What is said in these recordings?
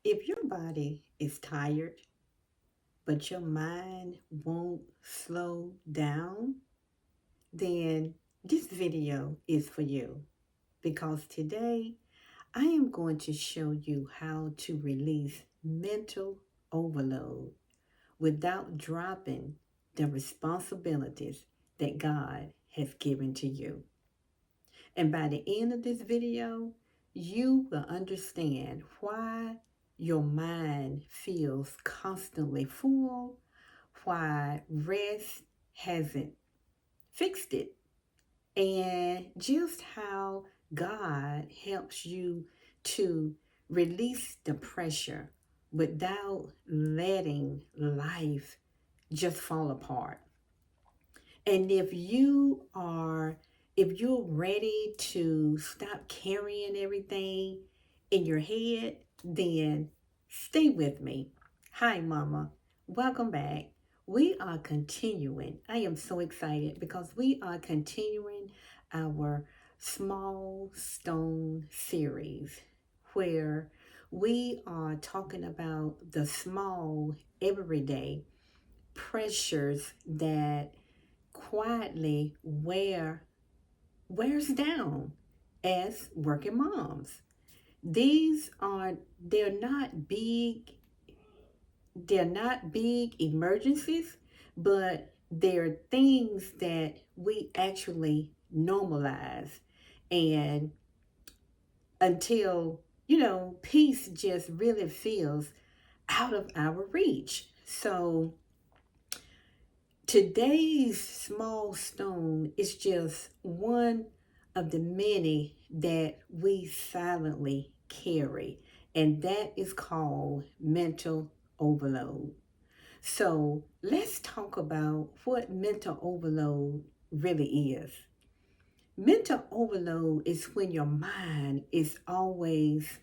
If your body is tired, but your mind won't slow down, then this video is for you because today I am going to show you how to release mental overload without dropping the responsibilities that God has given to you. And by the end of this video, you will understand why your mind feels constantly full, why rest hasn't fixed it, and just how God helps you to release the pressure without letting life just fall apart. And if you're ready to stop carrying everything in your head, then stay with me. Hi, Mama. Welcome back. We are continuing. I am so excited because we are continuing our small stone series where we are talking about the small everyday pressures that quietly wears down as working moms. These are they're not big emergencies, but they're things that we actually normalize and until peace just really feels out of our reach. So today's small stone is just one of the many that we silently carry, and that is called mental overload. So, let's talk about what mental overload really is. Mental overload is when your mind is always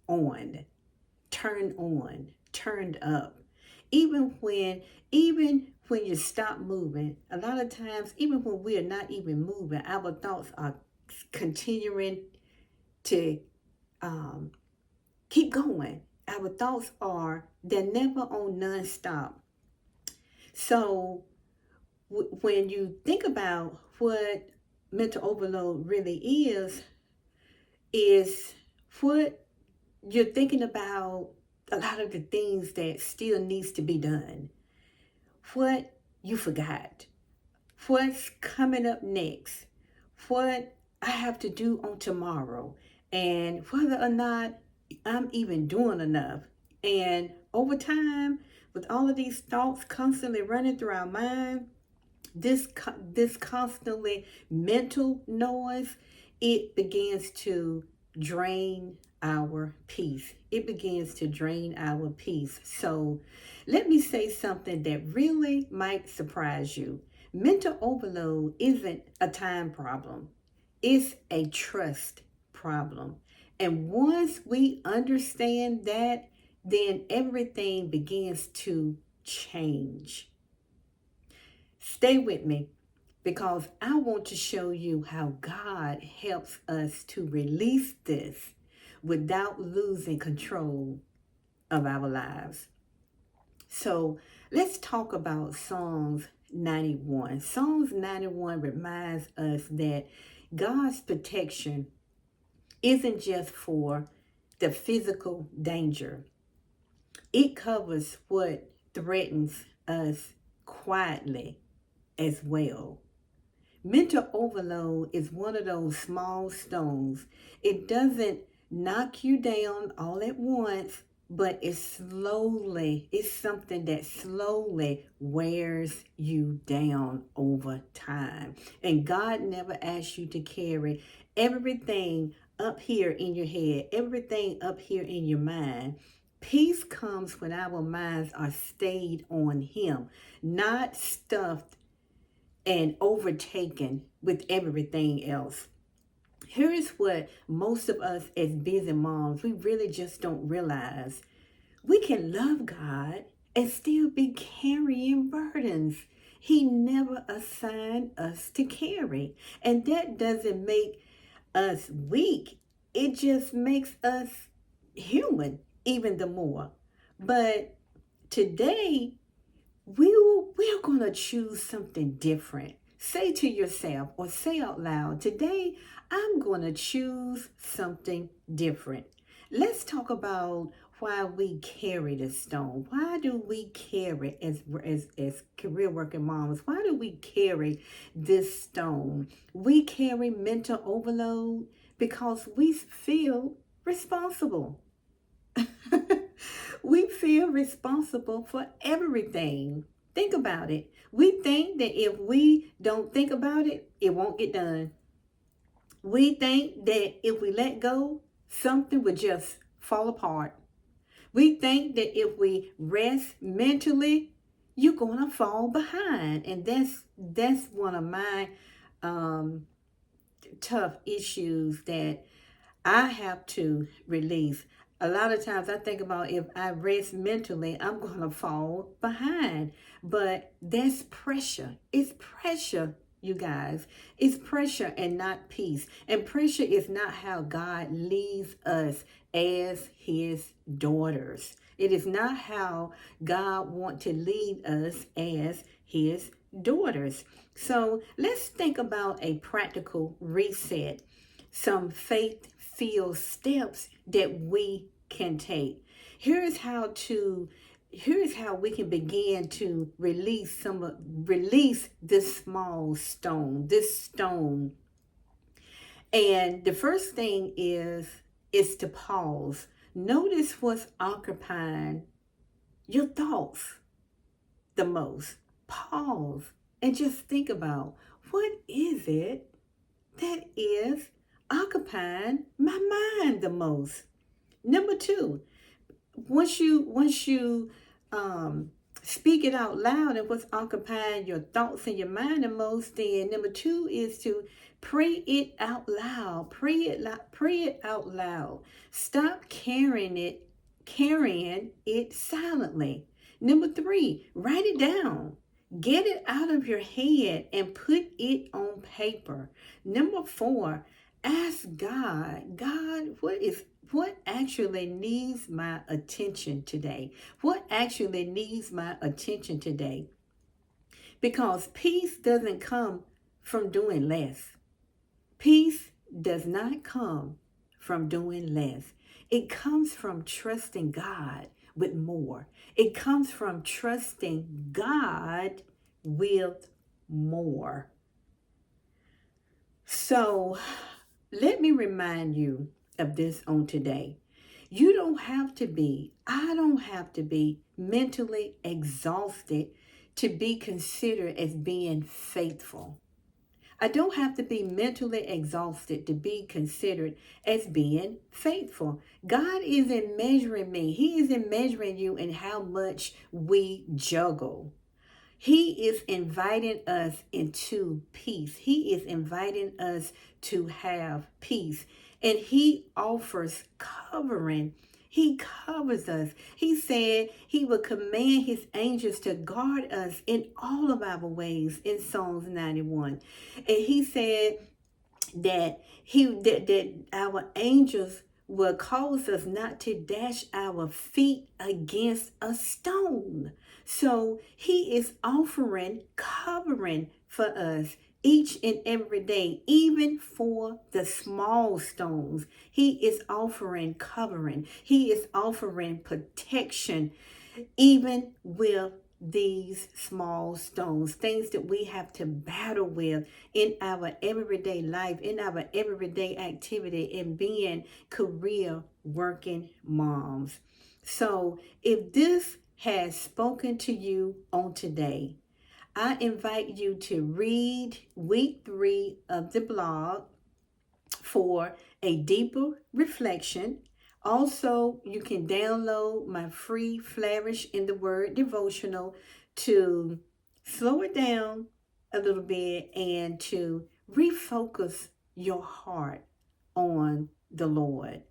on, turned up. Even when even when you stop moving, a lot of times, even when we are not even moving, our thoughts are continuing to um, keep going. Our thoughts they're never on nonstop. So when you think about what mental overload really is what you're thinking about a lot of the things that still needs to be done, what you forgot, what's coming up next, what I have to do on tomorrow, and whether or not I'm even doing enough. And over time, with all of these thoughts constantly running through our mind, this constantly mental noise, it begins to drain our peace. It begins to drain our peace. So let me say something that really might surprise you. Mental overload isn't a time problem, it's a trust problem. And once we understand that, then everything begins to change. Stay with me because I want to show you how God helps us to release this without losing control of our lives. So let's talk about Psalms 91. Psalms 91 reminds us that God's protection isn't just for the physical danger, it covers what threatens us quietly as well. Mental overload is one of those small stones. It doesn't knock you down all at once, but it's something that slowly wears you down over time. And God never asked you to carry everything up here in your head, everything up here in your mind. Peace comes when our minds are stayed on Him, not stuffed and overtaken with everything else. Here's what most of us as busy moms, we really just don't realize. We can love God and still be carrying burdens He never assigned us to carry. And that doesn't make us weak. it just makes us human even the more. But today, we're going to choose something different. Say to yourself or say out loud, today I'm going to choose something different. Let's talk about why we carry the stone. Why do we carry as career working moms? Why do we carry this stone? We carry mental overload because we feel responsible. We feel responsible for everything. Think about it. We think that if we don't think about it, it won't get done. We think that if we let go, something would just fall apart. We think that if we rest mentally, you're gonna fall behind. And that's one of my um, tough issues that I have to release. A lot of times I think about if I rest mentally, I'm going to fall behind. But that's pressure. It's pressure, you guys. It's pressure and not peace. And pressure is not how God leads us as his daughters. It is not how God wants to lead us as his daughters. So let's think about a practical reset, some faith filled steps that we can take. Here's how to here's how we can begin to release this small stone, this stone. And the first thing is to pause. Notice what's occupying your thoughts the most. Pause and just think about, what is it that is occupying my mind the most? Number two, once you speak it out loud and what's occupying your thoughts and your mind the most, then number two is to pray it out loud. Pray it out loud. Stop carrying it silently. Number three, write it down. Get it out of your head and put it on paper. Number four, ask God, what actually needs my attention today? What actually needs my attention today? Because peace doesn't come from doing less. Peace does not come from doing less. It comes from trusting God with more. It comes from trusting God with more. So let me remind you of this on today. I don't have to be mentally exhausted to be considered as being faithful. I don't have to be mentally exhausted to be considered as being faithful. God isn't measuring me. He isn't measuring you in how much we juggle. He is inviting us into peace. He is inviting us to have peace. And he offers covering. He covers us. He said he would command his angels to guard us in all of our ways in Psalms 91. And he said that our angels will cause us not to dash our feet against a stone. So he is offering covering for us each and every day, even for the small stones. He is offering covering. He is offering protection, even with these small stones, things that we have to battle with in our everyday life, in our everyday activity, in being career working moms. So if this has spoken to you on today, I invite you to read week 3 of the blog for a deeper reflection. Also, you can download my free Flourish in the Word devotional to slow it down a little bit and to refocus your heart on the Lord.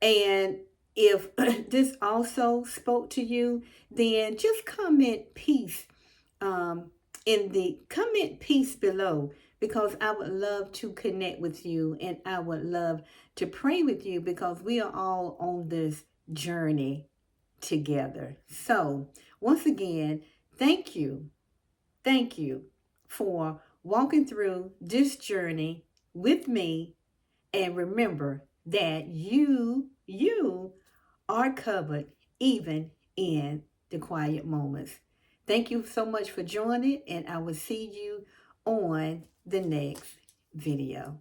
And if this also spoke to you, then just comment peace comment peace below, because I would love to connect with you and I would love to pray with you because we are all on this journey together. So, once again, thank you. Thank you for walking through this journey with me. And remember that you are covered even in the quiet moments. Thank you so much for joining, and I will see you on the next video.